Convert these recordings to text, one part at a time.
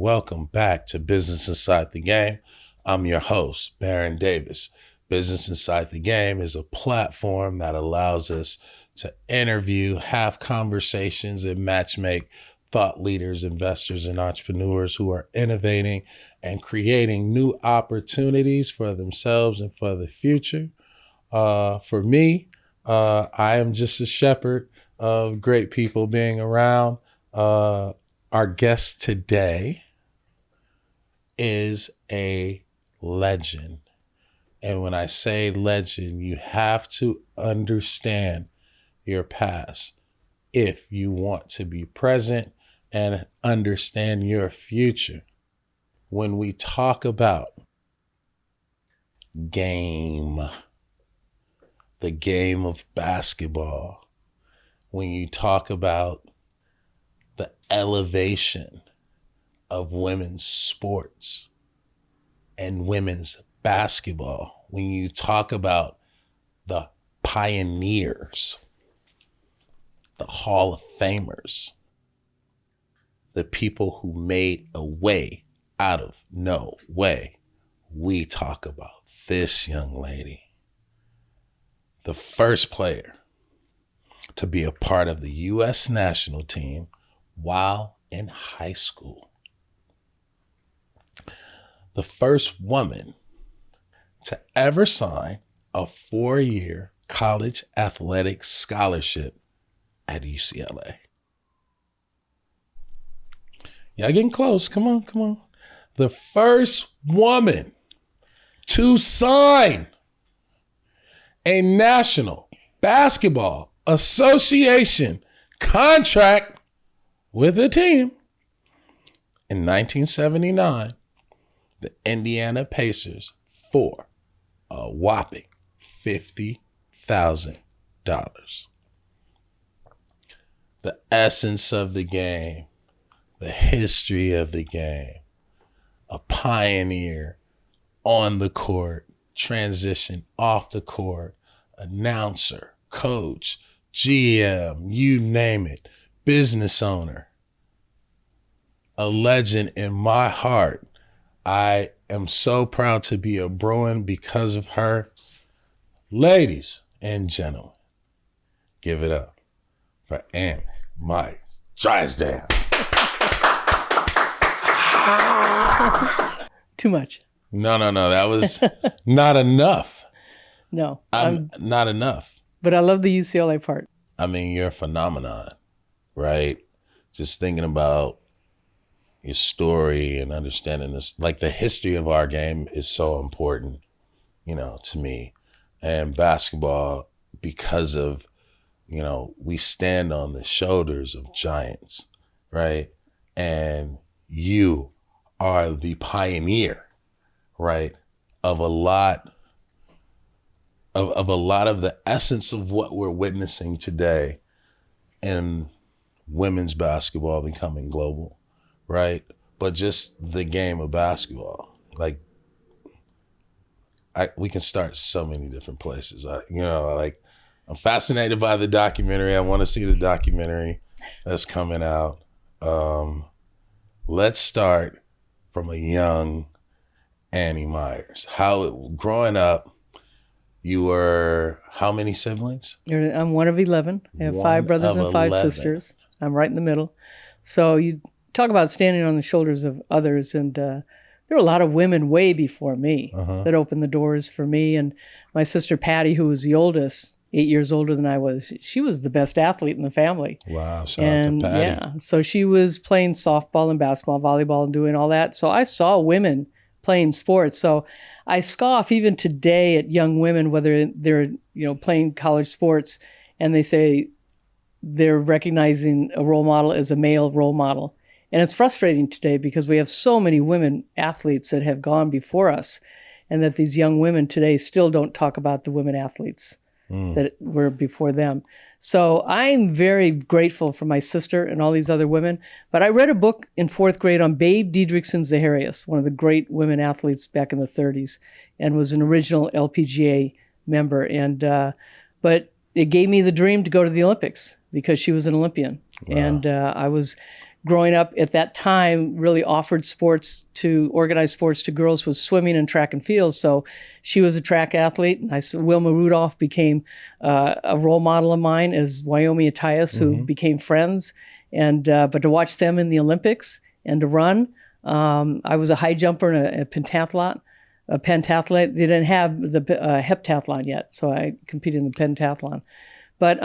Welcome back to Business Inside the Game. I'm your host, Baron Davis. Business Inside the Game is a platform that allows us to interview, have conversations, and matchmake thought leaders, investors, and entrepreneurs who are innovating and creating new opportunities for themselves and for the future. For me, I am just a shepherd of great people being around. Our guest today is a legend. And when I say legend, you have to understand your past if you want to be present and understand your future. When we talk about game, the game of basketball, when you talk about the elevation of women's sports and women's basketball, when you talk about the pioneers, the Hall of Famers, the people who made a way out of no way, we talk about this young lady, the first player to be a part of the U.S. national team while in high school. The first woman to ever sign a 4-year college athletic scholarship at UCLA. Y'all getting close. Come on. The first woman to sign a National Basketball Association contract with a team. In 1979, the Indiana Pacers for a whopping $50,000. The essence of the game, the history of the game, a pioneer on the court, transition off the court, announcer, coach, GM, you name it, business owner, a legend in my heart. I am so proud to be a Bruin because of her. Ladies and gentlemen, give it up for Meyers Drysdale. Too much. No. That was not enough. No. Not enough. But I love the UCLA part. I mean, you're a phenomenon, right? Just thinking about your story and understanding this, like the history of our game is so important, to me. And basketball, because of, we stand on the shoulders of giants, right? And you are the pioneer, right, of a lot of the essence of what we're witnessing today in women's basketball becoming global, right? But just the game of basketball, we can start so many different places. I'm fascinated by the documentary. I want to see the documentary that's coming out. Let's start from a young Annie Meyers. Growing up, you were how many siblings? I'm one of 11. I have 5 brothers and 5 sisters. I'm right in the middle. So you talk about standing on the shoulders of others, and there were a lot of women way before me that opened the doors for me. And my sister Patty, who was the oldest, 8 years older than I was, she was the best athlete in the family. Wow, shout out to Patty. Yeah, so she was playing softball and basketball, volleyball, and doing all that. So I saw women playing sports. So I scoff even today at young women, whether they're playing college sports, and they say they're recognizing a role model as a male role model. And it's frustrating today because we have so many women athletes that have gone before us, and that these young women today still don't talk about the women athletes that were before them. So I'm very grateful for my sister and all these other women. But I read a book in 4th grade on Babe Diedrichsen-Zaharias, one of the great women athletes back in the 30s, and was an original LPGA member. But it gave me the dream to go to the Olympics because she was an Olympian. Wow. And I was growing up at that time really offered organized sports to girls was swimming and track and field. So she was a track athlete. And Wilma Rudolph became a role model of mine as Wyoming Attias, who became friends. And but to watch them in the Olympics and to run, I was a high jumper and a pentathlete. They didn't have the heptathlon yet, so I competed in the pentathlon. But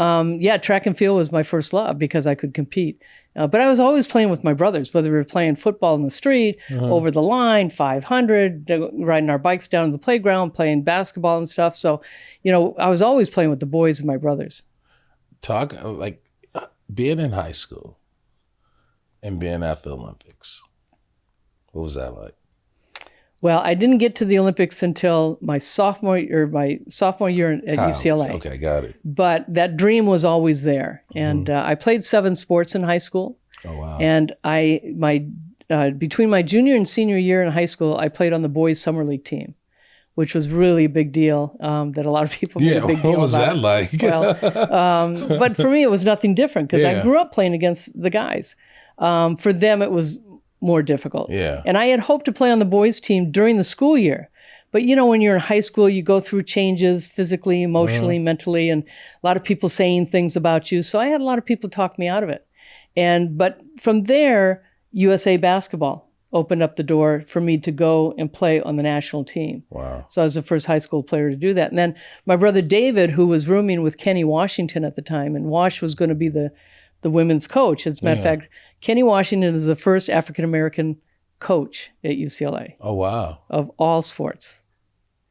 track and field was my first love because I could compete. But I was always playing with my brothers, whether we were playing football in the street, over the line, 500, riding our bikes down to the playground, playing basketball and stuff. So, I was always playing with the boys and my brothers. Talk like being in high school and being at the Olympics. What was that like? Well, I didn't get to the Olympics until my sophomore year at UCLA. Okay, got it. But that dream was always there. And I played 7 sports in high school. Oh, wow. And between my junior and senior year in high school, I played on the boys' summer league team, which was really a big deal that a lot of people made a big deal about. What was that like? Well, but for me, it was nothing different because I grew up playing against the guys. For them, it was more difficult. Yeah. And I had hoped to play on the boys' team during the school year. But when you're in high school, you go through changes physically, emotionally, mentally, and a lot of people saying things about you. So I had a lot of people talk me out of it. But from there, USA Basketball opened up the door for me to go and play on the national team. Wow. So I was the first high school player to do that. And then my brother David, who was rooming with Kenny Washington at the time, and Wash was going to be the women's coach. As a matter of fact, Kenny Washington is the first African-American coach at UCLA. Oh, wow. Of all sports.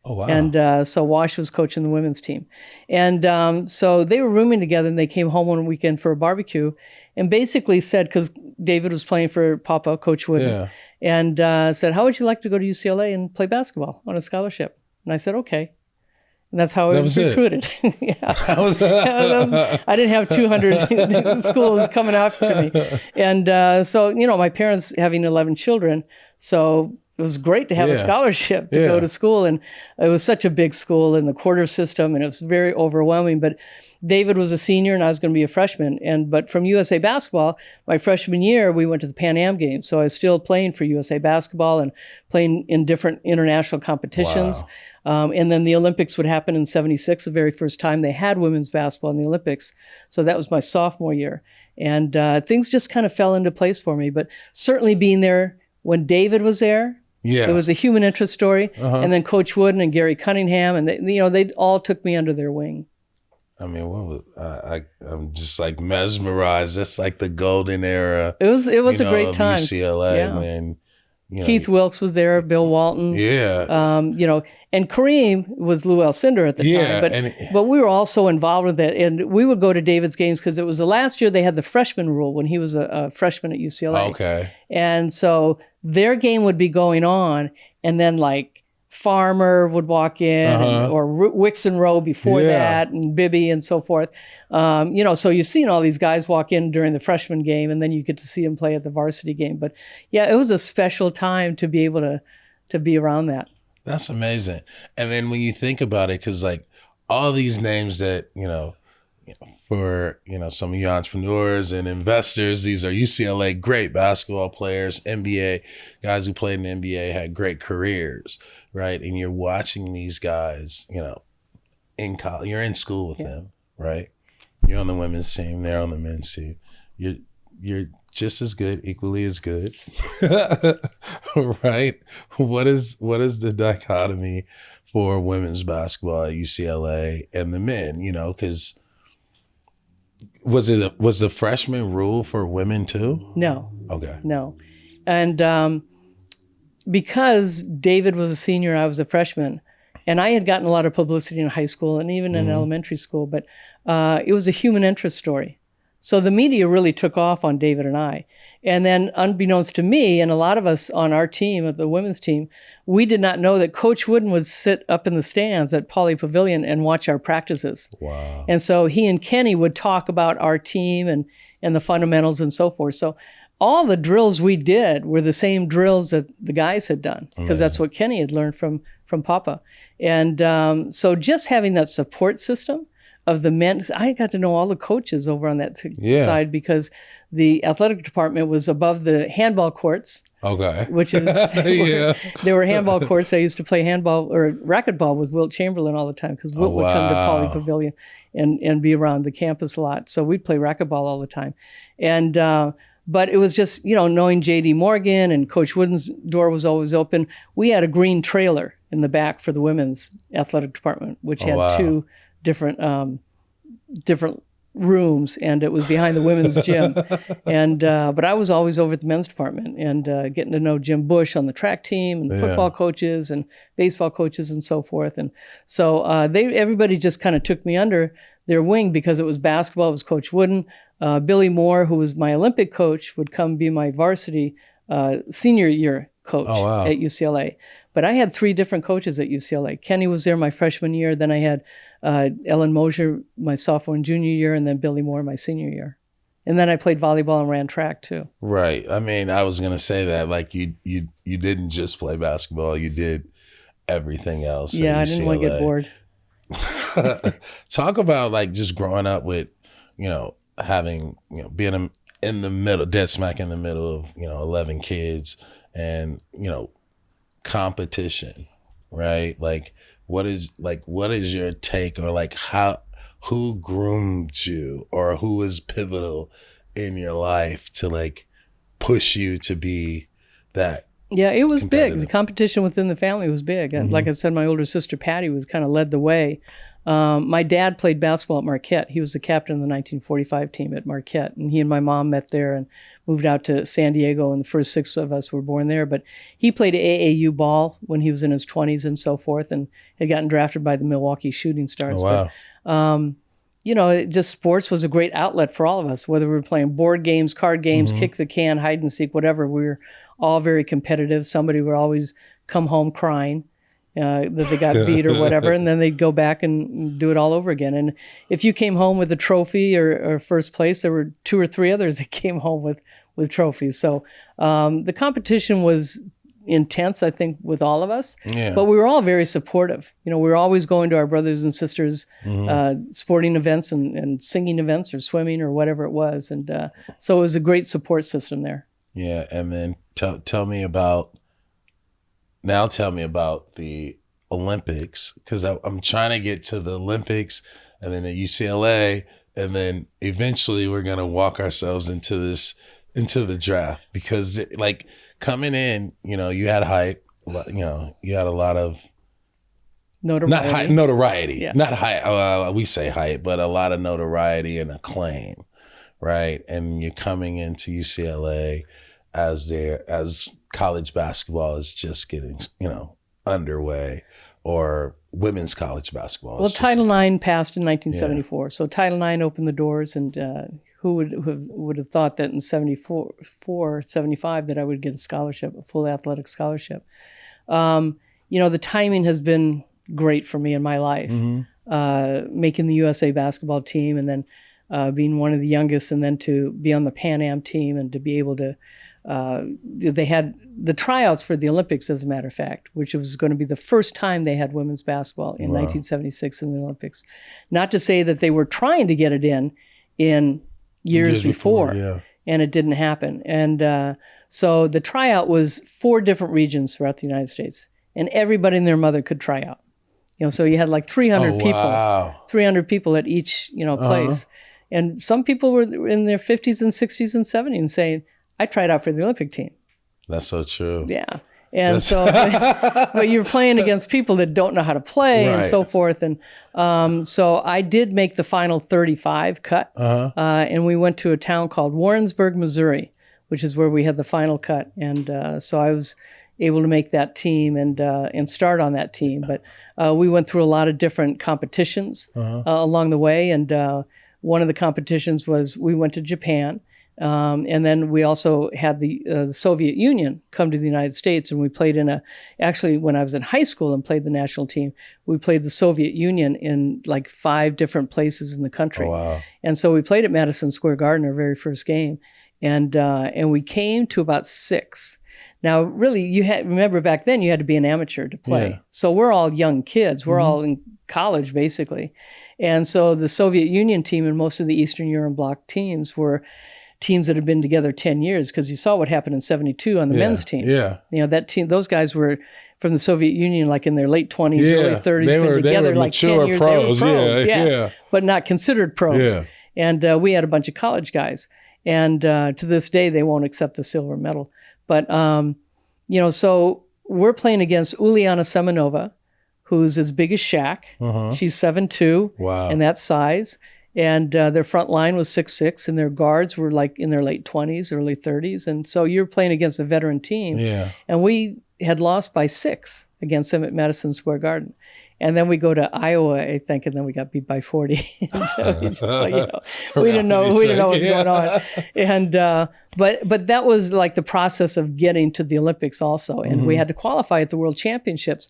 Oh, wow. And so Wash was coaching the women's team. And so they were rooming together, and they came home one weekend for a barbecue and basically said, because David was playing for Papa, Coach Wooden, and said, how would you like to go to UCLA and play basketball on a scholarship? And I said, okay. And that's how I was recruited. I didn't have 200 schools coming after me. And so, my parents having 11 children, so it was great to have a scholarship to go to school. And it was such a big school in the quarter system, and it was very overwhelming. But David was a senior and I was going to be a freshman. But from USA Basketball, my freshman year, we went to the Pan Am Games. So I was still playing for USA Basketball and playing in different international competitions. Wow. And then the Olympics would happen in '76, the very first time they had women's basketball in the Olympics. So that was my sophomore year. And things just kind of fell into place for me. But certainly being there when David was there, it was a human interest story. And then Coach Wooden and Gary Cunningham, and they all took me under their wing. I mean, I'm just like mesmerized. That's like the golden era. It was a great time. UCLA, man. Keith Wilkes was there, Bill Walton. And Kareem was Lou Alcindor at the time. But we were also involved with it. And we would go to David's games because it was the last year they had the freshman rule when he was a freshman at UCLA. Okay. And so their game would be going on, and then like Farmer would walk in, or Wixon Rowe before that, and Bibby and so forth. So you've seen all these guys walk in during the freshman game, and then you get to see them play at the varsity game. But it was a special time to be able to be around that. That's amazing. And then when you think about it, because like all these names that, for, some of you entrepreneurs and investors, these are UCLA great basketball players, NBA guys who played in the NBA had great careers, right? And you're watching these guys, in college, you're in school with them, right? You're on the women's team, they're on the men's team. You're just as good, equally as good, right? What is the dichotomy for women's basketball at UCLA and the men? Because was the freshman rule for women too? No. Okay. No, and because David was a senior, I was a freshman, and I had gotten a lot of publicity in high school and even in elementary school, but it was a human interest story. So the media really took off on David and I. And then unbeknownst to me and a lot of us on our team, at the women's team, we did not know that Coach Wooden would sit up in the stands at Pauley Pavilion and watch our practices. Wow. And so he and Kenny would talk about our team and the fundamentals and so forth. So all the drills we did were the same drills that the guys had done, because that's what Kenny had learned from Papa. And so just having that support system of the men, I got to know all the coaches over on that side, because the athletic department was above the handball courts. Okay. Which is, yeah. There were handball courts. I used to play handball or racquetball with Wilt Chamberlain all the time because Wilt would come to Pauley Pavilion and be around the campus a lot. So we'd play racquetball all the time. And, but it was just, knowing J.D. Morgan and Coach Wooden's door was always open. We had a green trailer in the back for the women's athletic department, which had two different rooms, and it was behind the women's gym. And but I was always over at the men's department and getting to know Jim Bush on the track team and the football coaches and baseball coaches and so forth. And so everybody just kind of took me under their wing because it was basketball. It was Coach Wooden. Billy Moore, who was my Olympic coach, would come be my varsity senior year coach at UCLA. But I had 3 different coaches at UCLA. Kenny was there my freshman year. Then I had Ellen Mosier my sophomore and junior year, and then Billy Moore my senior year. And then I played volleyball and ran track too. Right. I mean, I was gonna say that like you didn't just play basketball. You did everything else. Yeah, I didn't want to get bored. Talk about like just growing up with, having being in the middle, dead smack in the middle of 11 kids and competition, right? Like what is your take, or like who groomed you, or who was pivotal in your life to like push you to be that? Yeah, it was big. The competition within the family was big. Mm-hmm. Like I said, my older sister Patty was kind of led the way. My dad played basketball at Marquette. He was the captain of the 1945 team at Marquette, and he and my mom met there and moved out to San Diego, and the first 6 of us were born there. But he played AAU ball when he was in his 20s and so forth, and had gotten drafted by the Milwaukee Shooting Stars. Oh, wow. But, just sports was a great outlet for all of us, whether we were playing board games, card games, kick the can, hide and seek, whatever. We were all very competitive. Somebody would always come home crying that they got beat or whatever, and then they'd go back and do it all over again. And if you came home with a trophy or first place, there were 2 or 3 others that came home with trophies. So the competition was intense, I think, with all of us. Yeah. But we were all very supportive. We were always going to our brothers and sisters' sporting events and singing events or swimming or whatever it was. And so it was a great support system there. Yeah, and then tell me about the Olympics, because I'm trying to get to the Olympics and then at UCLA, and then eventually we're going to walk ourselves into the draft, because like coming in, you had hype, you had a lot of notoriety, yeah. Not hype, we say hype, but a lot of notoriety and acclaim, right? And you're coming into UCLA as college basketball is just getting, underway, or women's college basketball. Well, Title IX passed in 1974. Yeah. So Title IX opened the doors, and who would have thought that in 75 that I would get a scholarship, a full athletic scholarship. The timing has been great for me in my life, making the USA basketball team, and then being one of the youngest, and then to be on the Pan Am team and to be able to they had the tryouts for the Olympics, as a matter of fact, which was going to be the first time they had women's basketball in 1976 in the Olympics. Not to say that they were trying to get it in years before, and it didn't happen. And so the tryout was 4 different regions throughout the United States, and everybody and their mother could try out. So you had like 300 people at each, place. And some people were in their 50s and 60s and 70s and saying, I tried out for the Olympic team. That's so true. Yeah. And so, but you're playing against people that don't know how to play, right, and so forth. And so I did make the final 35 cut. And we went to a town called Warrensburg, Missouri, which is where we had the final cut. And so I was able to make that team and start on that team. But we went through a lot of different competitions along the way. And one of the competitions was we went to Japan. And then we also had the Soviet Union come to the United States, and we played actually when I was in high school and played the national team, we played the Soviet Union in like 5 different places in the country. Oh, wow. And so we played at Madison Square Garden, our very first game, and we came to about 6. Now, really, remember back then you had to be an amateur to play. Yeah. So we're all young kids. We're all in college, basically. And so the Soviet Union team and most of the Eastern Europe bloc teams were teams that had been together 10 years, because you saw what happened in 72 on the men's team. Yeah. That team, those guys were from the Soviet Union, like in their late 20s, early 30s, they been were together like 10 years. Pros. They were pros, Yeah. but not considered pros. Yeah. And we had a bunch of college guys. And to this day, they won't accept the silver medal. But, so we're playing against Uliana Semenova, who's as big as Shaq. She's 7'2", Wow. and that size. And their front line was 6'6", and their guards were like in their late 20s, early 30s. And so you're playing against a veteran team. Yeah. And we had lost by 6 against them at Madison Square Garden. And then we go to Iowa, I think, and then we got beat by 40. So we didn't know what's going on. And but that was like the process of getting to the Olympics also. And we had to qualify at the World Championships.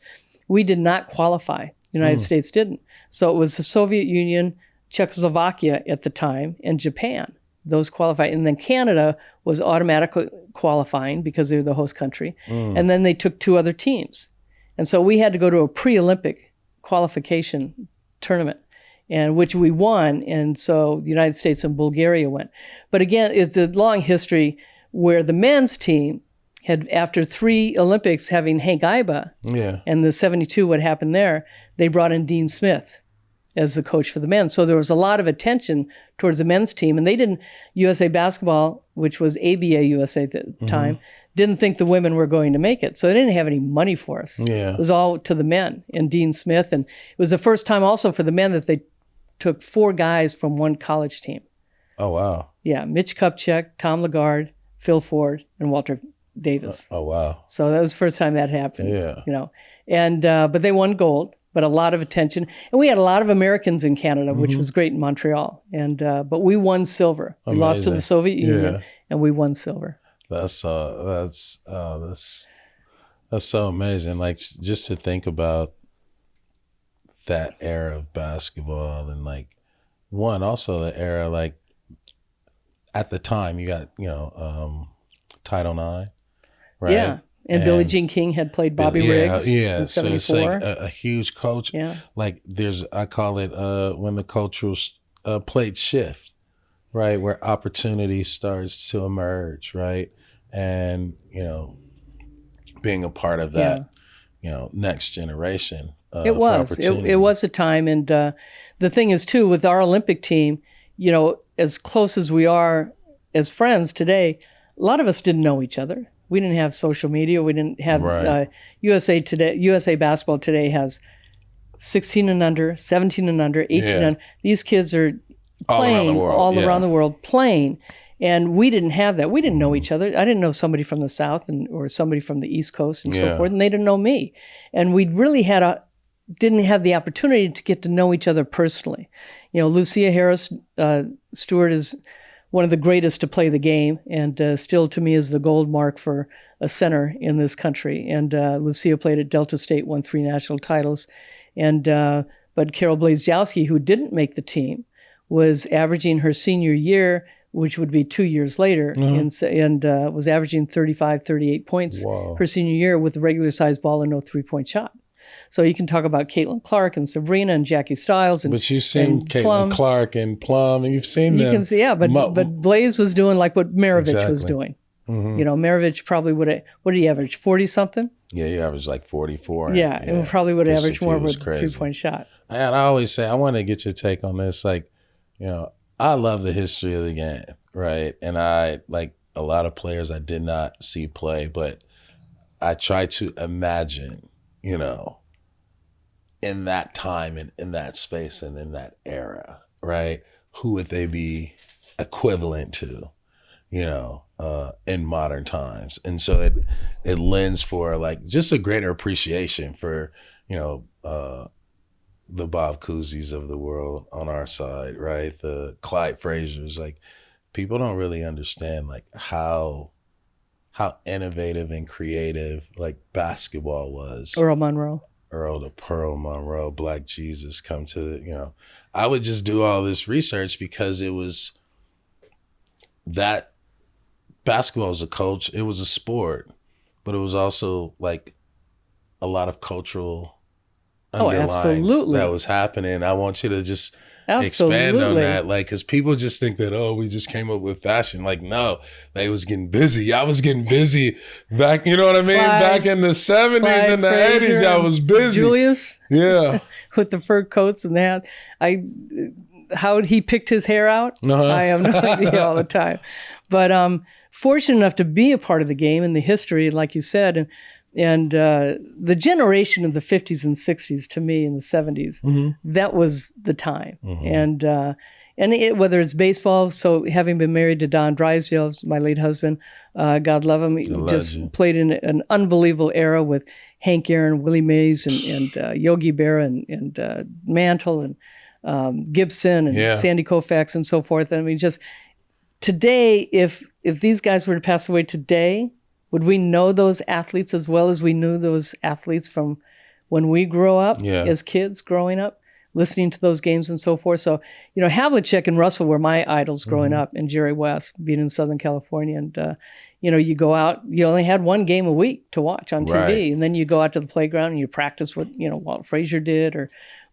We did not qualify. The United States didn't. So it was the Soviet Union, Czechoslovakia at the time, and Japan. Those qualified. And then Canada was automatically qualifying because they were the host country. And then they took 2 other teams. And so we had to go to a pre-Olympic qualification tournament, and which we won. And so the United States and Bulgaria went. But again, it's a long history where the men's team had, after 3 Olympics having Hank Iba and the 72, what happened there, they brought in Dean Smith as the coach for the men. So there was a lot of attention towards the men's team. And they didn't, USA Basketball, which was ABA USA at the time, didn't think the women were going to make it. So they didn't have any money for us. It was all to the men and Dean Smith. And it was the first time also for the men that they took 4 guys from one college team. Oh, wow. Yeah, Mitch Kupchak, Tom Lagarde, Phil Ford, and Walter Davis. Oh, wow. So that was the first time that happened. Yeah. And but they won gold, but a lot of attention. And we had a lot of Americans in Canada, which was great in Montreal. And but we won silver. We lost to the Soviet Union, and we won silver. That's so amazing. Like, just to think about that era of basketball, and like also the era, like at the time you got, Title IX, right? Yeah. And Billie Jean King had played Bobby Riggs in 74. So it's like a huge coach. Yeah. Like I call it when the cultural plate shift, right? Where opportunity starts to emerge, right? And, being a part of that, next generation. It was a time. And the thing is, too, with our Olympic team, as close as we are as friends today, a lot of us didn't know each other. We didn't have social media. We didn't have USA Basketball today has 16 and under, 17 and under, 18 and under. These kids are playing all around the world, playing. And we didn't have that. We didn't know each other. I didn't know somebody from the South or somebody from the East Coast and so forth, and they didn't know me. And we really didn't have the opportunity to get to know each other personally. Lucia Harris Stewart is one of the greatest to play the game, and still to me is the gold mark for a center in this country. And Lucia played at Delta State, won 3 national titles. And but Carol Blazejowski, who didn't make the team, was averaging her senior year, which would be 2 years later, and was averaging 35, 38 points her senior year with a regular size ball and no 3-point shot. So you can talk about Caitlin Clark and Sabrina and Jackie Stiles. But you've seen Caitlin Clark and Plum, and you've seen them. You can see, but Blaze was doing like what Maravich was doing. Maravich probably what did he average, 40-something? Yeah, he averaged like 44. Yeah, and probably would average more with a 3-point shot. And I always say, I want to get your take on this. Like, I love the history of the game, right? And I, like a lot of players I did not see play, but I try to imagine, in that time and in that space and in that era, right? Who would they be equivalent to, in modern times? And so it lends for like just a greater appreciation for, the Bob Cousy's of the world on our side, right? The Clyde Frazier's. Like, people don't really understand like how innovative and creative like basketball was. Earl the Pearl Monroe, Black Jesus come to I would just do all this research because it was that basketball was a coach, it was a sport, but it was also like a lot of cultural underlines that was happening. I want you to just expand on Absolutely. that. Like, because people just think that, oh, we just came up with fashion. Like, no, they was getting busy. I was getting busy back, you know what I mean? Back in the 70s and the 80s, I was busy. Julius Yeah. with the fur coats and that. How he picked his hair out, I have no idea all the time. But fortunate enough to be a part of the game and the history, like you said, and the generation of the 50s and 60s to me in the 70s, that was the time. And whether it's baseball, so having been married to Don Drysdale, my late husband, God love him, he just played in an unbelievable era with Hank Aaron, Willie Mays, and Yogi Berra, and Mantle, and Gibson, and Sandy Koufax, and so forth. I mean, just today, if these guys were to pass away today, would we know those athletes as well as we knew those athletes from when we grew up as kids growing up, listening to those games and so forth? So, Havlicek and Russell were my idols growing up, and Jerry West being in Southern California. And, you go out, you only had one game a week to watch on TV. And then you go out to the playground and you practice what, Walt Frazier did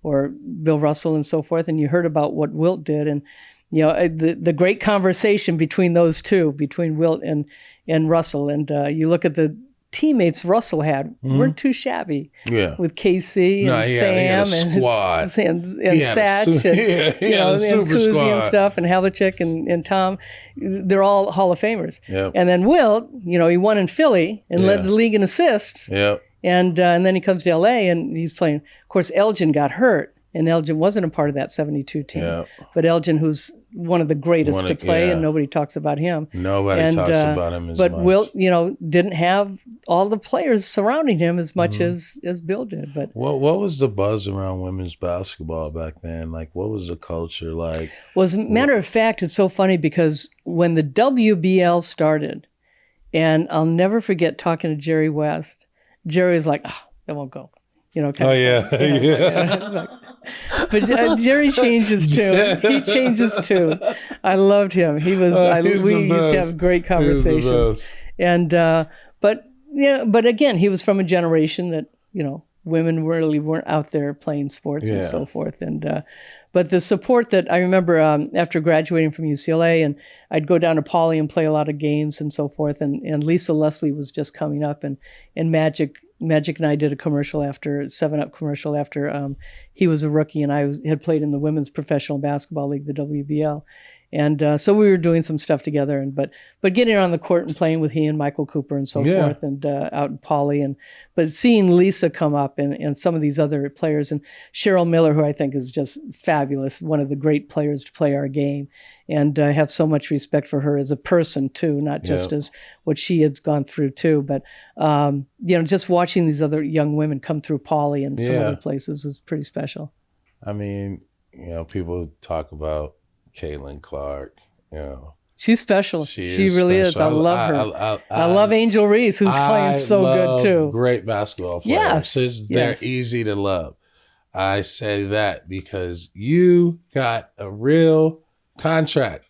or Bill Russell and so forth. And you heard about what Wilt did. And, the great conversation between those two, between Wilt and Russell. And you look at the teammates Russell had, weren't too shabby. Yeah. With KC and Sam and Satch and Kuzi and stuff, and Havlicek and Tom. They're all Hall of Famers. Yep. And then Wilt, he won in Philly and led the league in assists. Yep. And then he comes to LA and he's playing. Of course, Elgin got hurt. And Elgin wasn't a part of that 72 team. Yep. But Elgin, who's one of the greatest to play, and nobody talks about him. Nobody talks about him as much. But Wilt, didn't have all the players surrounding him as much as Bill did. But what was the buzz around women's basketball back then? Like, what was the culture like? Well, as a matter of fact, it's so funny because when the WBL started, and I'll never forget talking to Jerry West, Jerry was like, that won't go. But Jerry changes too. He changes too. I loved him. He was. We used to have great conversations. And but again, he was from a generation that women really weren't out there playing sports and so forth. And but the support that I remember after graduating from UCLA, and I'd go down to Pauley and play a lot of games and so forth. And Lisa Leslie was just coming up, and Magic and I did a commercial after 7-Up commercial after he was a rookie and I had played in the Women's Professional Basketball League, the WBL. And so we were doing some stuff together, but getting on the court and playing with he and Michael Cooper and so forth, and out in Pauley, but seeing Lisa come up and some of these other players, and Cheryl Miller, who I think is just fabulous, one of the great players to play our game, and I have so much respect for her as a person too, not just as what she has gone through too, but just watching these other young women come through Pauley and some other places was pretty special. I mean, people talk about Caitlin Clark, she's special. She really is. I love her. I love Angel Reese, who's playing so good too. Great basketball players. Yes, they're easy to love. I say that because you got a real contract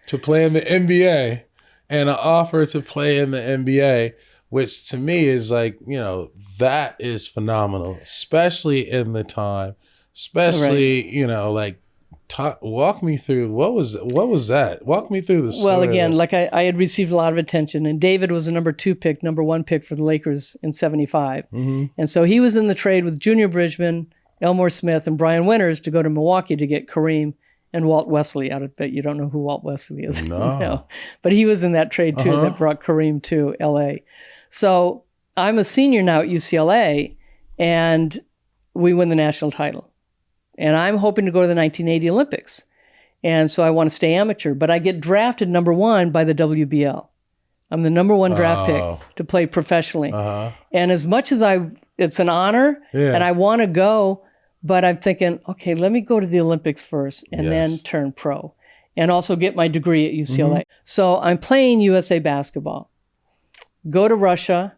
to play in the NBA and an offer to play in the NBA, which to me is like, that is phenomenal, especially in the time, walk me through what was that? Walk me through the story. Well, again, like I had received a lot of attention, and David was a number 1 pick for the Lakers in '75, and so he was in the trade with Junior Bridgman, Elmore Smith, and Brian Winters to go to Milwaukee to get Kareem and Walt Wesley. I bet you don't know who Walt Wesley is. No. But he was in that trade too that brought Kareem to LA. So I'm a senior now at UCLA, and we win the national title. And I'm hoping to go to the 1980 Olympics. And so I want to stay amateur. But I get drafted number 1 by the WBL. I'm the number 1 draft pick to play professionally. And as much as it's an honor, and I want to go, but I'm thinking, okay, let me go to the Olympics first and then turn pro. And also get my degree at UCLA. So I'm playing USA basketball. Go to Russia,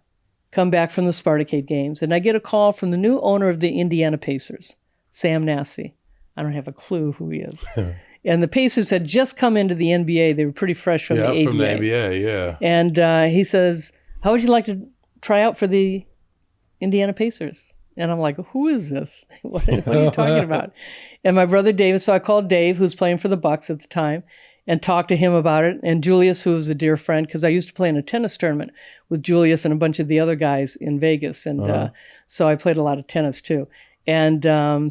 come back from the Spartacade games, and I get a call from the new owner of the Indiana Pacers, Sam Nassi. I don't have a clue who he is. And the Pacers had just come into the NBA. They were pretty fresh from the ABA. From the ABA, And he says, how would you like to try out for the Indiana Pacers? And I'm like, who is this? What are you talking about? And my brother David, so I called Dave, who was playing for the Bucks at the time, and talked to him about it. And Julius, who was a dear friend, because I used to play in a tennis tournament with Julius and a bunch of the other guys in Vegas. And so I played a lot of tennis too. And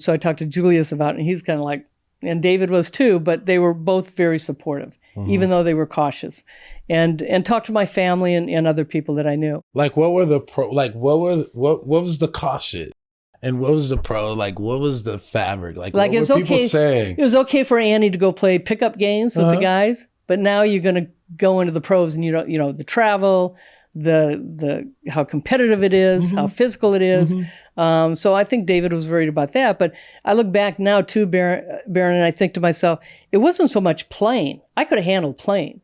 so I talked to Julius about it, and he's kind of like, and David was too, but they were both very supportive, even though they were cautious. And talked to my family and other people that I knew. Like, what were the pro? Like, what was the caution, and what was the pro? Like, what was the fabric? Like what were people saying? It was okay for Annie to go play pickup games with the guys, but now you're going to go into the pros, and the travel, the how competitive it is, how physical it is. So I think David was worried about that. But I look back now too, Baron, and I think to myself, it wasn't so much playing. I could have handled playing,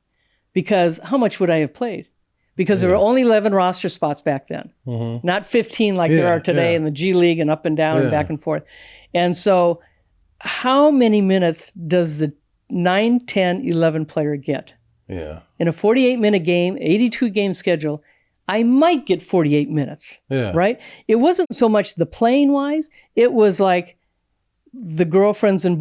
because how much would I have played? Because there were only 11 roster spots back then, not 15 like there are today in the G League and up and down and back and forth. And so how many minutes does the 9, 10, 11 player get? Yeah. In a 48-minute game, 82-game schedule, I might get 48 minutes, right? It wasn't so much the playing-wise. It was like the girlfriends and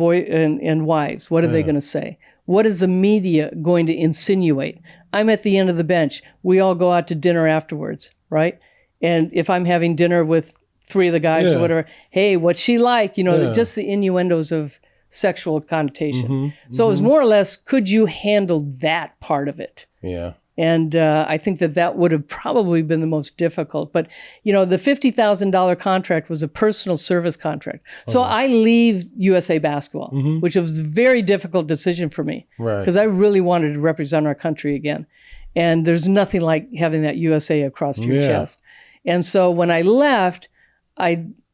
wives. What are they going to say? What is the media going to insinuate? I'm at the end of the bench. We all go out to dinner afterwards, right? And if I'm having dinner with 3 of the guys or whatever, hey, what's she like? Just the innuendos of sexual connotation. So it was more or less, could you handle that part of it? Yeah. And I think that would have probably been the most difficult. But, the $50,000 contract was a personal service contract. So I leave USA Basketball, which was a very difficult decision for me. Right. Because I really wanted to represent our country again. And there's nothing like having that USA across your chest. And so when I left,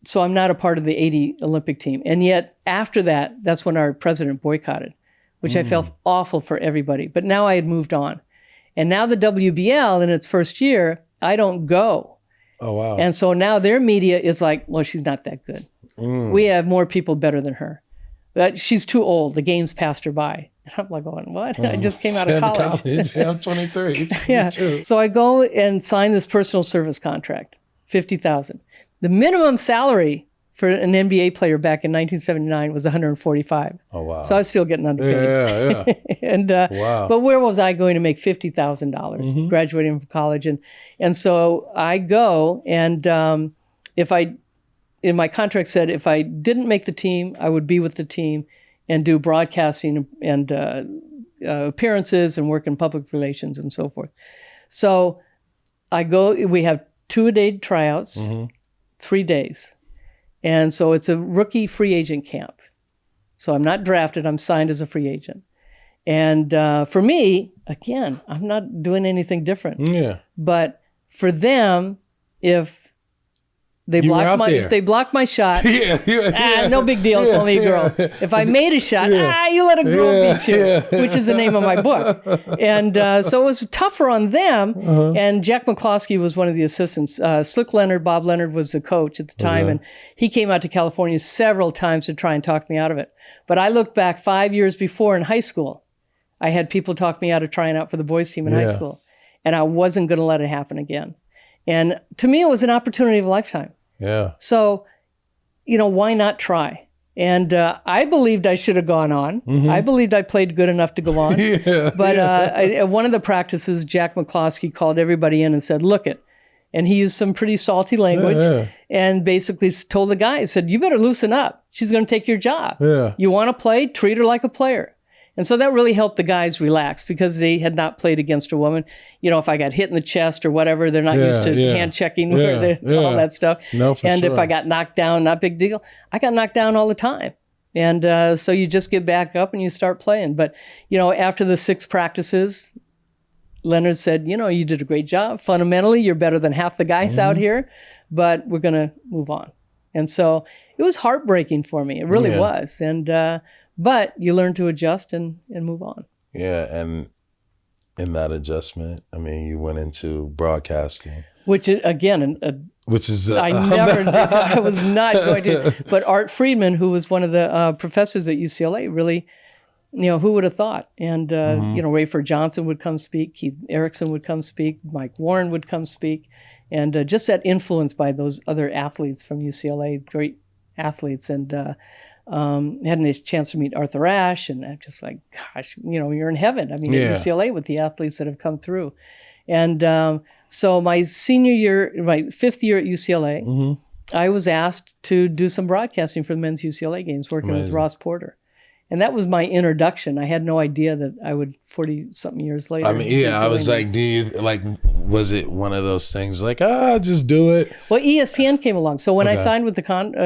so I'm not a part of the 80 Olympic team. And yet after that, that's when our president boycotted, which I felt awful for everybody. But now I had moved on. And now the WBL in its first year, I don't go. Oh, wow. And so now their media is like, well, she's not that good. We have more people better than her. But she's too old. The game's passed her by. And I'm like going, what? I just came out of college. I'm 23. Yeah. So I go and sign this personal service contract, $50,000. The minimum salary for an NBA player back in 1979 was $145,000. Oh, wow. So I was still getting underpaid. Yeah. And Wow. But where was I going to make $50,000 graduating from college? And so I go, and in my contract said if I didn't make the team, I would be with the team and do broadcasting and appearances and work in public relations and so forth. So I go. We have 2-a-day tryouts, 3 days. And so it's a rookie free agent camp. So I'm not drafted. I'm signed as a free agent. And for me, again, I'm not doing anything different. Yeah. But for them, if they block my shot, no big deal. It's only a girl. If I made a shot, you let a girl beat you, which is the name of my book. And so it was tougher on them. And Jack McCloskey was one of the assistants. Slick Leonard, Bob Leonard was the coach at the time. And he came out to California several times to try and talk me out of it. But I looked back 5 years before in high school. I had people talk me out of trying out for the boys team in high school. And I wasn't going to let it happen again. And to me, it was an opportunity of a lifetime. Yeah. So, why not try? And I believed I should have gone on. I believed I played good enough to go on. But at one of the practices, Jack McCloskey called everybody in and said, look it. And he used some pretty salty language and basically told the guy, he said, you better loosen up. She's going to take your job. Yeah. You want to play? Treat her like a player. And so that really helped the guys relax because they had not played against a woman. If I got hit in the chest or whatever, they're not used to hand checking, all that stuff. No, for and sure. if I got knocked down, not big deal. I got knocked down all the time. And so you just get back up and you start playing. But, after the 6 practices, Leonard said, you did a great job. Fundamentally, you're better than half the guys out here, but we're going to move on. And so it was heartbreaking for me. It really was. And, but you learn to adjust and move on. Yeah, and in that adjustment, you went into broadcasting. Which, again, which is... I was not going to. But Art Friedman, who was one of the professors at UCLA, really, who would have thought? And, Rayford Johnson would come speak. Keith Erickson would come speak. Mike Warren would come speak. and just that influence by those other athletes from UCLA, great athletes, and had a chance to meet Arthur Ashe, and I'm just like, gosh, you're in heaven. I mean, at UCLA with the athletes that have come through. And so my senior year, my 5th year at UCLA, I was asked to do some broadcasting for the men's UCLA games, working with Ross Porter. And that was my introduction. I had no idea that I would 40-something years later. I mean, I was like, was it one of those things like, just do it? Well, ESPN came along. So when I signed with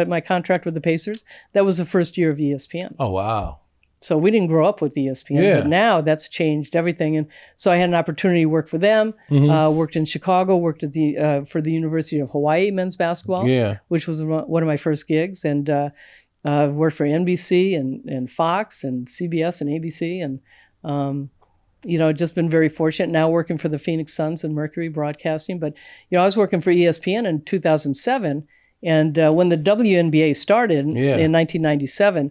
my contract with the Pacers, that was the first year of ESPN. Oh, wow. So we didn't grow up with ESPN, but now that's changed everything. And so I had an opportunity to work for them, worked in Chicago, worked at for the University of Hawaii men's basketball, which was one of my first gigs. And I've worked for NBC and Fox and CBS and ABC, and just been very fortunate. Now working for the Phoenix Suns and Mercury Broadcasting. But I was working for ESPN in 2007, and when the WNBA started in 1997,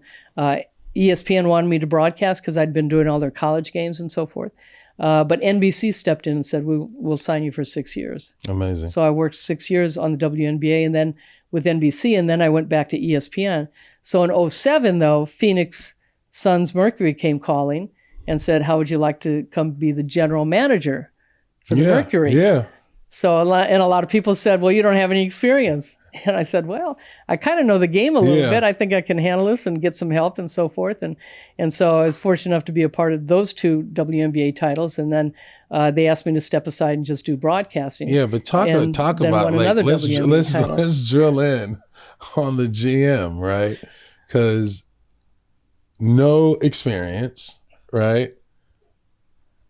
ESPN wanted me to broadcast because I'd been doing all their college games and so forth. But NBC stepped in and said, we'll sign you for 6 years. Amazing. So I worked 6 years on the WNBA and then with NBC, and then I went back to ESPN. So in 2007, though, Phoenix Suns Mercury came calling and said, how would you like to come be the general manager for the Mercury? Yeah. So a lot of people said, well, you don't have any experience. And I said, well, I kind of know the game a little bit. I think I can handle this and get some help and so forth. And so I was fortunate enough to be a part of those 2 WNBA titles. And then they asked me to step aside and just do broadcasting. Yeah, but talk about, like, let's drill in on the GM, right? Because no experience, right?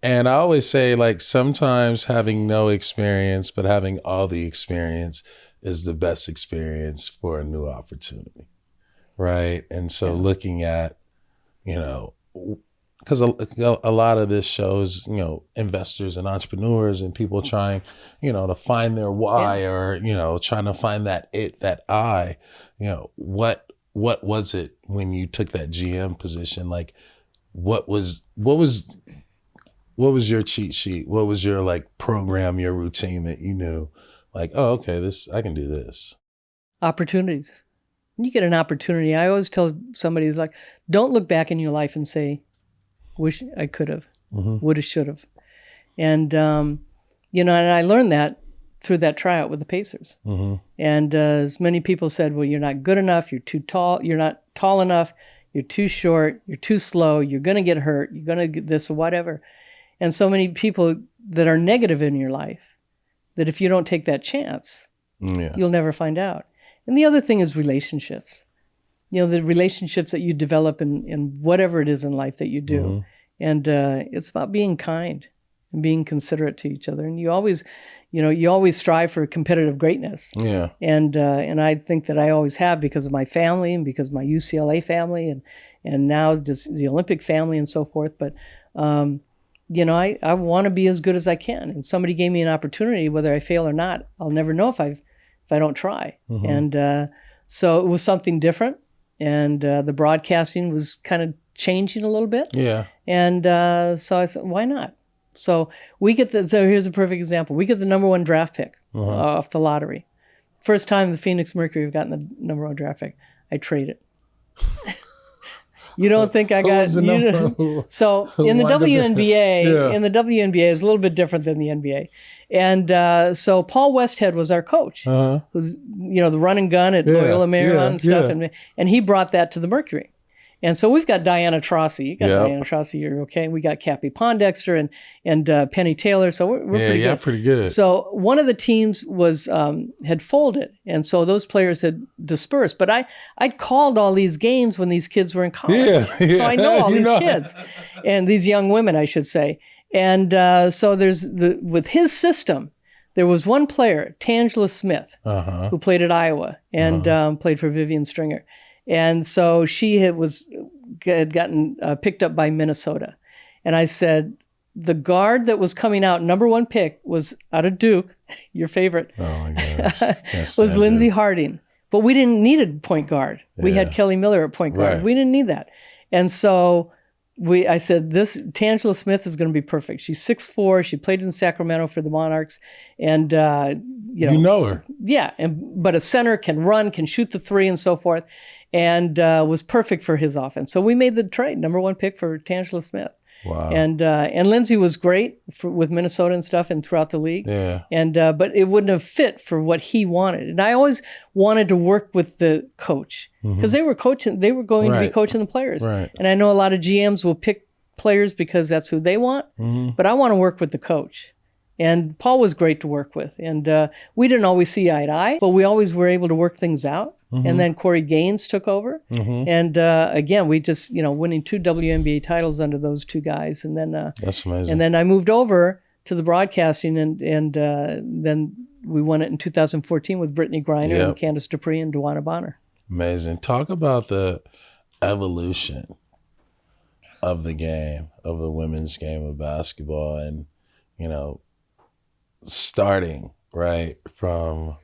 And I always say, like, sometimes having no experience, but having all the experience is the best experience for a new opportunity, right? And so looking at, because a lot of this shows, investors and entrepreneurs and people trying, to find their why or, trying to find that I, what was it when you took that GM position? Like, what was your cheat sheet? What was your, like, program, your routine that you knew? Like, oh, okay, I can do this. Opportunities. When you get an opportunity, I always tell somebody, is like, don't look back in your life and say, wish I could have, would have, should have. And, and I learned that through that tryout with the Pacers. And as many people said, well, you're not good enough, you're too tall, you're not tall enough, you're too short, you're too slow, you're going to get hurt, you're going to get this or whatever. And so many people that are negative in your life, that if you don't take that chance, you'll never find out. And the other thing is relationships. The relationships that you develop in whatever it is in life that you do. And it's about being kind and being considerate to each other. And you always strive for competitive greatness. Yeah. And I think that I always have, because of my family and because of my UCLA family and now just the Olympic family and so forth. But I want to be as good as I can. And somebody gave me an opportunity, whether I fail or not, I'll never know if I don't try. And so it was something different. And the broadcasting was kind of changing a little bit. Yeah. And so I said, why not? So so here's a perfect example. We get the number 1 draft pick off the lottery. First time the Phoenix Mercury have gotten the number 1 draft pick. I trade it. You don't think I got so in the WNBA, it's a little bit different than the NBA. And so Paul Westhead was our coach, who's the run and gun at Loyola Marymount and stuff, and he brought that to the Mercury. And so we've got Diana Taurasi. You got Diana Taurasi, you're okay. We got Cappy Pondexter and Penny Taylor. So we're pretty good. Pretty good. So one of the teams had folded, and so those players had dispersed. But I'd called all these games when these kids were in college. So I know all these kids, and these young women, I should say. And so with his system, there was one player, Tangela Smith, who played at Iowa and played for Vivian Stringer. And so she had gotten picked up by Minnesota. And I said, the guard that was coming out, number 1 pick, was out of Duke, your favorite, was Lindsey Harding. But we didn't need a point guard. We had Kelly Miller at point guard. We didn't need that. And so I said, this Tangela Smith is going to be perfect. She's 6'4". She played in Sacramento for the Monarchs, and you know her. Yeah, but a center can run, can shoot the three, and so forth, and was perfect for his offense. So we made the trade, number 1 pick for Tangela Smith. Wow. And Lindsay was great with Minnesota and stuff and throughout the league. Yeah. And but it wouldn't have fit for what he wanted. And I always wanted to work with the coach because they were coaching. They were going to be coaching the players. Right. And I know a lot of GMs will pick players because that's who they want. But I want to work with the coach. And Paul was great to work with. And we didn't always see eye to eye, but we always were able to work things out. And then Corey Gaines took over. And again, we just, winning 2 WNBA titles under those 2 guys. And then that's amazing. And then I moved over to the broadcasting, and then we won it in 2014 with Brittany Griner and Candace Dupree and DeWanna Bonner. Amazing. Talk about the evolution of the game, of the women's game of basketball, and, starting right from,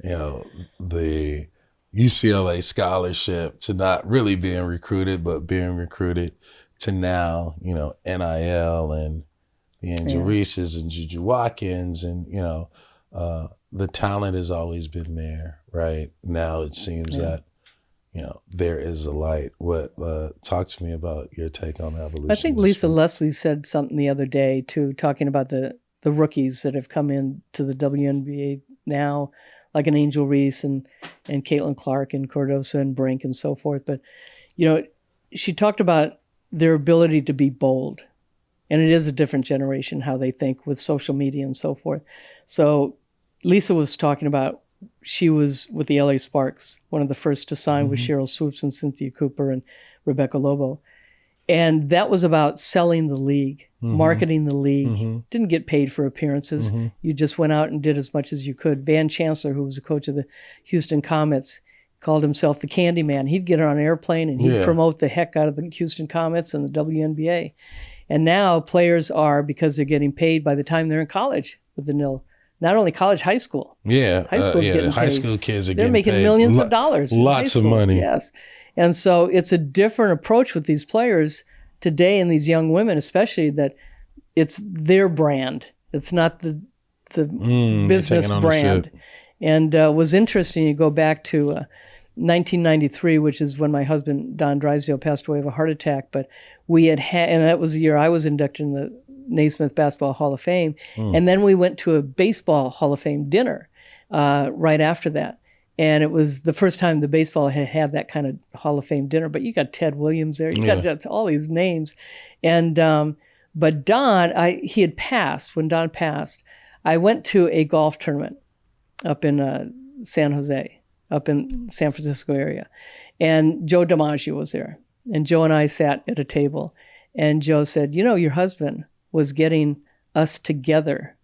the UCLA scholarship to not really being recruited, but being recruited to now, NIL and the Angel Reese's and Juju Watkins, and, the talent has always been there, right? Now it seems that, there is a light. Talk to me about your take on evolution. I think Lisa Leslie said something the other day too, talking about the rookies that have come in to the WNBA now, like an Angel Reese and Caitlin Clark and Cordosa and Brink and so forth. But, she talked about their ability to be bold. And it is a different generation, how they think with social media and so forth. So Lisa was talking about, she was with the LA Sparks, one of the first to sign with Cheryl Swoops and Cynthia Cooper and Rebecca Lobo. And that was about selling the league, marketing the league. Didn't get paid for appearances. You just went out and did as much as you could. Van Chancellor, who was the coach of the Houston Comets, called himself the Candy Man. He'd get on an airplane and he'd promote the heck out of the Houston Comets and the WNBA. And now players are, because they're getting paid by the time they're in college with the NIL. Not only college, high school. Yeah. High school's getting paid. High school kids are they're getting making paid. millions of dollars. Lots of money. Yes. And so it's a different approach with these players today, and these young women especially, that it's their brand. It's not the business brand. And was interesting, you go back to 1993, which is when my husband, Don Drysdale, passed away of a heart attack. But we had, and that was the year I was inducted in the Naismith Basketball Hall of Fame. And then we went to a Baseball Hall of Fame dinner right after that. And it was the first time the baseball had that kind of Hall of Fame dinner. But you got Ted Williams there. You got all these names. And but Don, he had passed. When Don passed, I went to a golf tournament up in San Jose, up in San Francisco area. And Joe DiMaggio was there. And Joe and I sat at a table. And Joe said, your husband was getting us together,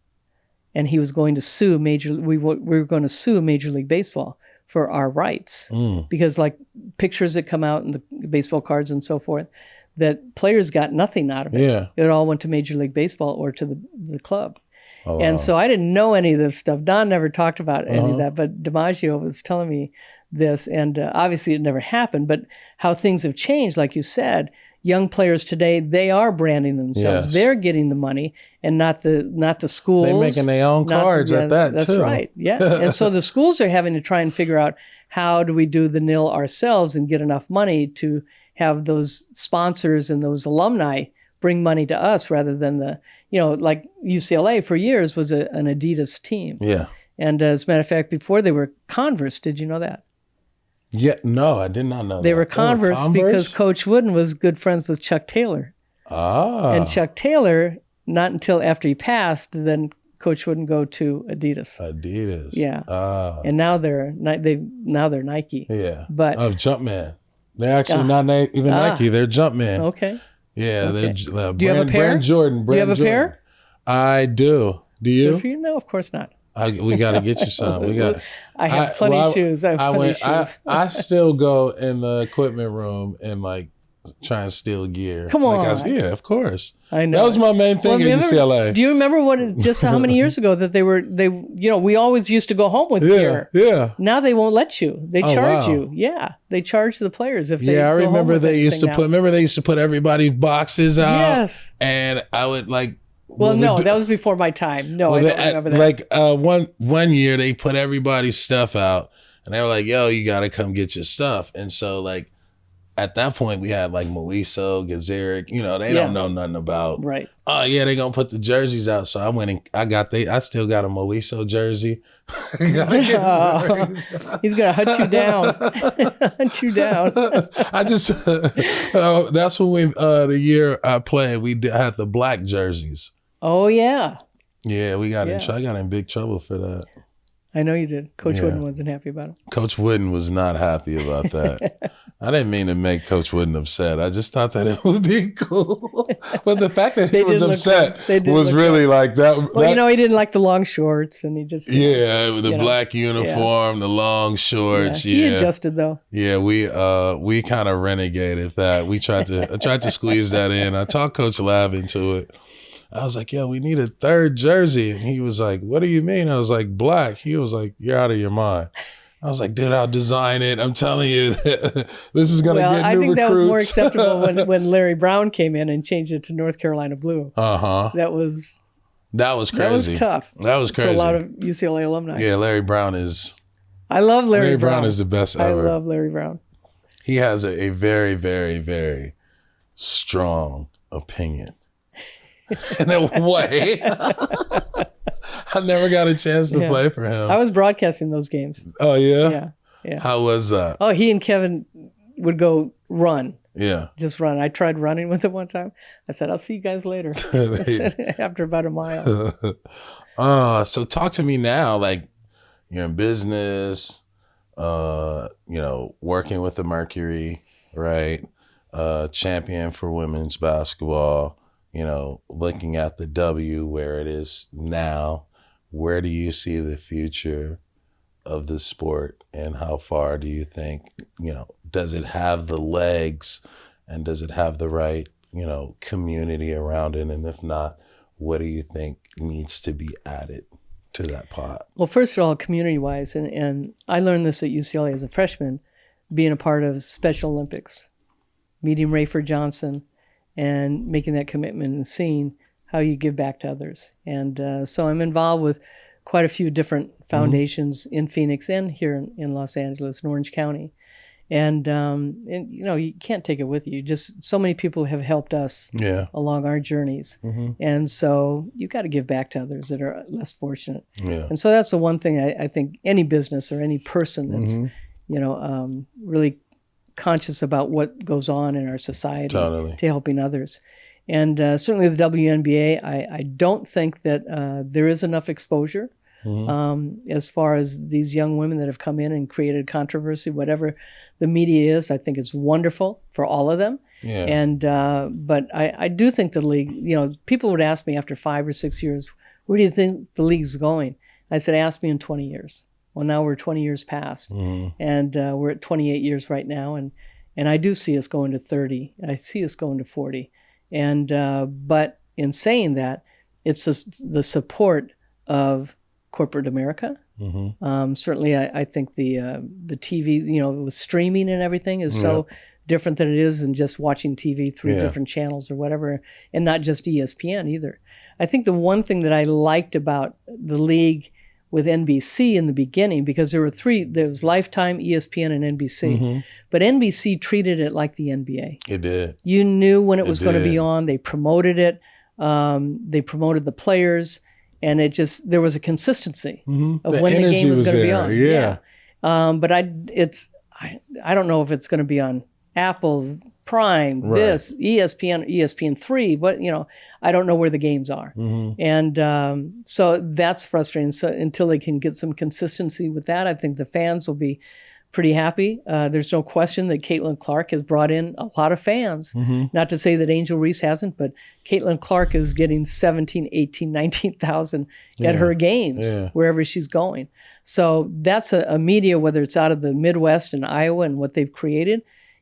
and he was going to sue we were going to sue Major League Baseball for our rights, because like pictures that come out in the baseball cards and so forth, that players got nothing out of it. Yeah. It all went to Major League Baseball or to the club. Oh, wow. And so I didn't know any of this stuff. Don never talked about any of that, but DiMaggio was telling me this, and obviously it never happened, but how things have changed, like you said. Young players today, they are branding themselves. Yes. They're getting the money, and not the schools. They're making their own cards at that, that's too. That's right, yeah. And so the schools are having to try and figure out, how do we do the NIL ourselves and get enough money to have those sponsors and those alumni bring money to us, rather than like UCLA for years was an Adidas team. Yeah. And as a matter of fact, before they were Converse. Did you know that? Yeah, no, I did not know They were Converse because Coach Wooden was good friends with Chuck Taylor. Ah. And Chuck Taylor, not until after he passed, then Coach Wooden go to Adidas. Adidas. Yeah. Ah. And now they're Nike. Yeah. But Jumpman. They're actually not even Nike. They're Jumpman. Okay. Yeah. Okay. They're do you have a pair? Brand Jordan. Do you have a pair? I do. Do you? Good for you? No, of course not. We got to get you some. I have plenty of shoes. I have plenty of shoes. I still go in the equipment room and like try and steal gear. Come on. Yeah, of course. I know. That was my main thing at UCLA. Do you remember just how many years ago that we always used to go home with gear. Yeah. Now they won't let you. They charge wow. you. Yeah. They charge the players if they I go remember home with they used to put everybody's boxes out. Yes. And I would well, no, that was before my time. No, I don't remember that. One year they put everybody's stuff out and they were like, yo, you got to come get your stuff. And so at that point we had Moiso, Gazeric, they don't know nothing about. Right. Oh yeah, they gonna put the jerseys out. So I went and I still got a Moiso jersey. He's gonna hunt you down. Hunt you down. I just that's when the year I played, we had the black jerseys. Oh yeah. Yeah, we got I got in big trouble for that. I know you did. Coach Wooden wasn't happy about it. Coach Wooden was not happy about that. I didn't mean to make Coach Wooden upset. I just thought that it would be cool. But the fact that he was upset was really that. Well, he didn't like the long shorts, and he just the black uniform, the long shorts. Yeah. He adjusted though. Yeah, we kind of renegaded that. I tried to squeeze that in. I talked Coach Lav into it. I was like, yo, we need a third jersey. And he was like, what do you mean? I was like, black. He was like, you're out of your mind. I was like, dude, I'll design it. I'm telling you, this is going to get new recruits. I think that was more acceptable when Larry Brown came in and changed it to North Carolina blue. Uh-huh. That was crazy. That was tough. That was crazy. For a lot of UCLA alumni. Yeah, Larry Brown is... I love Larry Brown. Larry Brown is the best ever. I love Larry Brown. He has a very, very, very strong opinion. In a way. I never got a chance to play for him. I was broadcasting those games. Oh, yeah? Yeah. How was that? Oh, he and Kevin would go run. Yeah. Just run. I tried running with him one time. I said, I'll see you guys later. After about a mile. So talk to me now. You're in business, working with the Mercury, right? Champion for women's basketball. Looking at the W where it is now, where do you see the future of the sport and how far do you think, does it have the legs and does it have the right, community around it? And if not, what do you think needs to be added to that pot? Well, first of all, community-wise, and I learned this at UCLA as a freshman, being a part of Special Olympics, meeting Rayford Johnson, and making that commitment and seeing how you give back to others. And so I'm involved with quite a few different foundations in Phoenix and here in Los Angeles and Orange County. And you can't take it with you. Just so many people have helped us along our journeys. Mm-hmm. And so you got to give back to others that are less fortunate. Yeah. And so that's the one thing I think any business or any person that's, really conscious about what goes on in our society to helping others. And certainly the WNBA, I don't think that there is enough exposure as far as these young women that have come in and created controversy, whatever the media is. I think it's wonderful for all of them. Yeah. And but I do think the league, people would ask me after 5 or 6 years, where do you think the league's going? I said, ask me in 20 years. Well, now we're 20 years past, and we're at 28 years right now, and I do see us going to 30. I see us going to 40, and but in saying that, it's just the support of corporate America. Certainly, I think the TV, with streaming and everything, is so different than it is than just watching TV through different channels or whatever, and not just ESPN either. I think the one thing that I liked about the league with NBC in the beginning, because there was Lifetime, ESPN, and NBC. But NBC treated it like the NBA. It did. You knew when it was going to be on. They promoted it. They promoted the players. And there was a consistency of when the game was going to be on. Yeah. But I don't know if it's going to be on Apple, Prime, this, ESPN, ESPN3, but I don't know where the games are. And so that's frustrating. So until they can get some consistency with that, I think the fans will be pretty happy. There's no question that Caitlin Clark has brought in a lot of fans. Not to say that Angel Reese hasn't, but Caitlin Clark is getting 17, 18, 19,000 at her games, wherever she's going. So that's a media, whether it's out of the Midwest and Iowa and what they've created,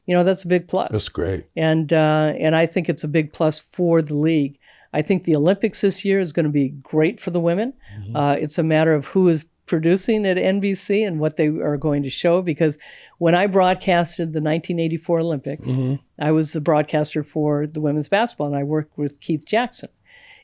that's a big plus. That's great. And I think it's a big plus for the league. I think the Olympics this year is going to be great for the women. It's a matter of who is producing at NBC and what they are going to show, because when I broadcasted the 1984 Olympics, I was the broadcaster for the women's basketball, and I worked with Keith Jackson.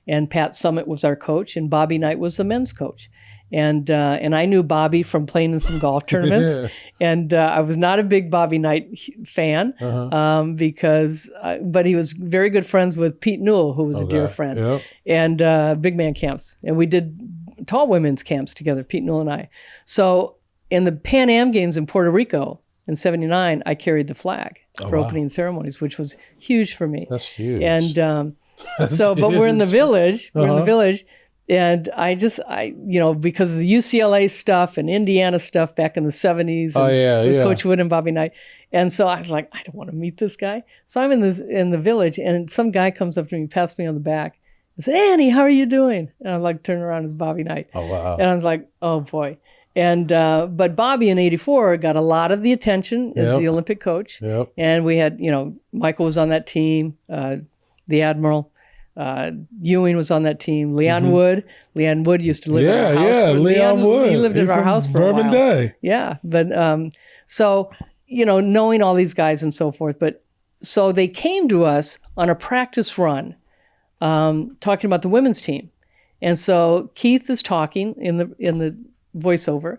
And Pat Summitt was our coach, and Bobby Knight was the men's coach. And I knew Bobby from playing in some golf tournaments. And I was not a big Bobby Knight fan but he was very good friends with Pete Newell, who was a dear friend, and big man camps. And we did tall women's camps together, Pete Newell and I. So in the Pan Am Games in Puerto Rico in '79, I carried the flag for opening ceremonies, which was huge for me. That's huge. And but we're in the village. We're in the village. And because of the UCLA stuff and Indiana stuff back in the 70s with Coach Wood and Bobby Knight. And so I was like, I don't want to meet this guy. So I'm in the village, and some guy comes up to me, pats me on the back, and said, Annie, how are you doing? And I'm like, turning around, it's Bobby Knight. Oh, wow. And I was like, oh, boy. And but Bobby in '84 got a lot of the attention as the Olympic coach. And we had, Michael was on that team, the Admiral. Ewing was on that team. Leon Wood. Leon Wood used to live in our house. Leon Wood. He lived in our house for a while. Day. Yeah. But so, knowing all these guys and so forth. But so they came to us on a practice run, talking about the women's team. And so Keith is talking in the voiceover,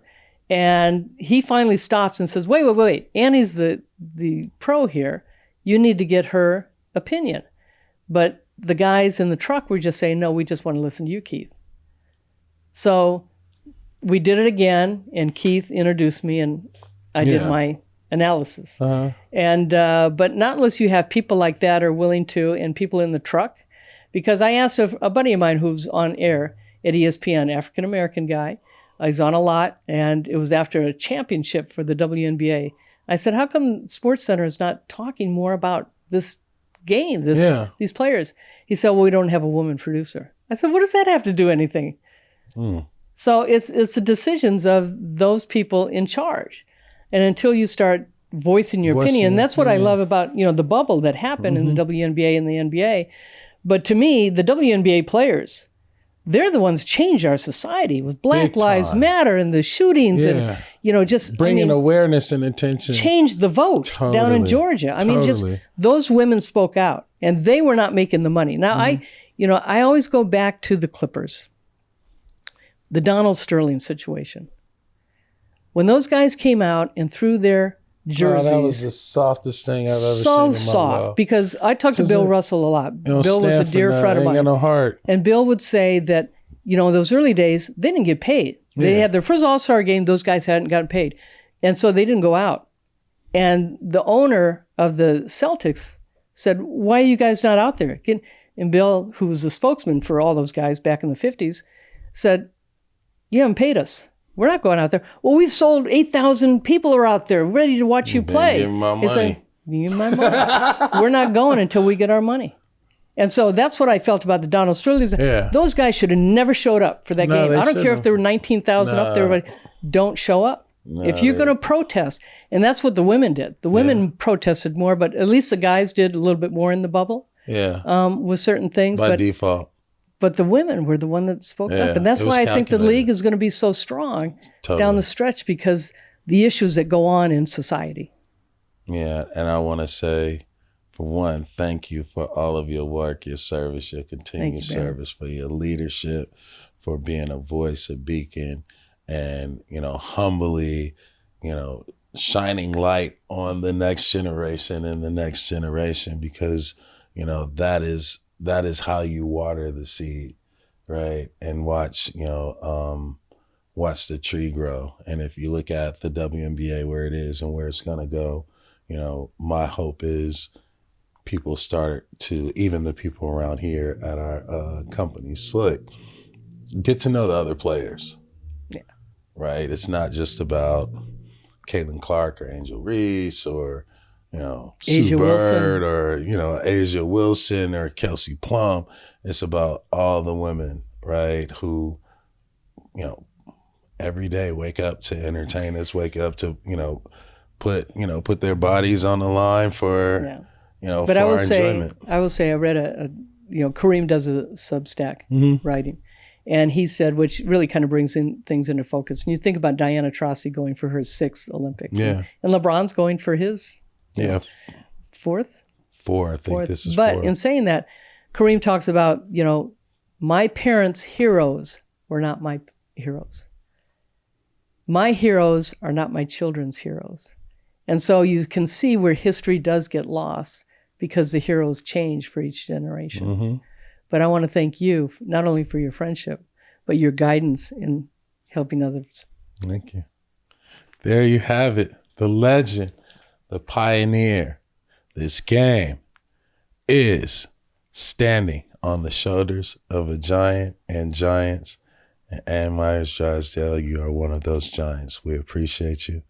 and he finally stops and says, wait. Annie's the pro here. You need to get her opinion. But the guys in the truck were just saying, no, we just want to listen to you, Keith. So we did it again, and Keith introduced me, and I did my analysis. And but not unless you have people like that are willing to, and people in the truck. Because I asked a buddy of mine who's on air at ESPN, African-American guy. He's on a lot, and it was after a championship for the WNBA. I said, how come SportsCenter is not talking more about this game, these players? He said, well, we don't have a woman producer. I said, what does that have to do anything? So it's the decisions of those people in charge. And until you start voicing your opinion, that's what I love about, the bubble that happened in the WNBA and the NBA. But to me, the WNBA players, they're the ones who changed our society with Black Lives Matter and the shootings and, just bringing awareness and attention. Changed the vote down in Georgia. I mean, just those women spoke out, and they were not making the money. Now, I always go back to the Clippers, the Donald Sterling situation. When those guys came out and threw their jerseys. That was the softest thing I've ever seen. So soft, because I talked to Bill Russell a lot. Bill was a dear friend of mine. Got no heart. And Bill would say that, those early days, they didn't get paid. They had their first All-Star game, those guys hadn't gotten paid. And so they didn't go out. And the owner of the Celtics said, why are you guys not out there? And Bill, who was the spokesman for all those guys back in the 50s, said, you haven't paid us. We're not going out there. Well, we've sold 8,000 people are out there ready to watch you play. Give me my money. Like, give me my money. We're not going until we get our money. And so that's what I felt about the Donald Sterling. Those guys should have never showed up for that game. I don't care if there were 19,000 up there. But don't show up. If you're going to protest, and that's what the women did. The women protested more, but at least the guys did a little bit more in the bubble. With certain things. By default. But the women were the one that spoke up. And that's why I think the league is going to be so strong down the stretch, because the issues that go on in society. Yeah, and I want to say, for one, thank you for all of your work, your service, your continued service, for your leadership, for being a voice, a beacon, and, humbly, shining light on the next generation and the next generation, because, that is how you water the seed, right? And watch the tree grow. And if you look at the WNBA, where it is and where it's going to go, my hope is people start to, even the people around here at our company, Slick, get to know the other players. Right? It's not just about Caitlin Clark or Angel Reese or, Sue Bird or, Asia Wilson or Kelsey Plum. It's about all the women, right, who, every day wake up to entertain us, wake up to, put their bodies on the line for But for our enjoyment. I will say I read Kareem does a Substack writing, and he said, which really kind of brings in things into focus. And you think about Diana Taurasi going for her 6th Olympics, and LeBron's going for his fourth. I think this is But 4. in saying that, Kareem talks about my parents' heroes were not my heroes. My heroes are not my children's heroes. And so you can see where history does get lost because the heroes change for each generation. But I want to thank you, not only for your friendship, but your guidance in helping others. Thank you. There you have it. The legend, the pioneer. This game is standing on the shoulders of a giant and giants. And Meyers Drysdale, you are one of those giants. We appreciate you.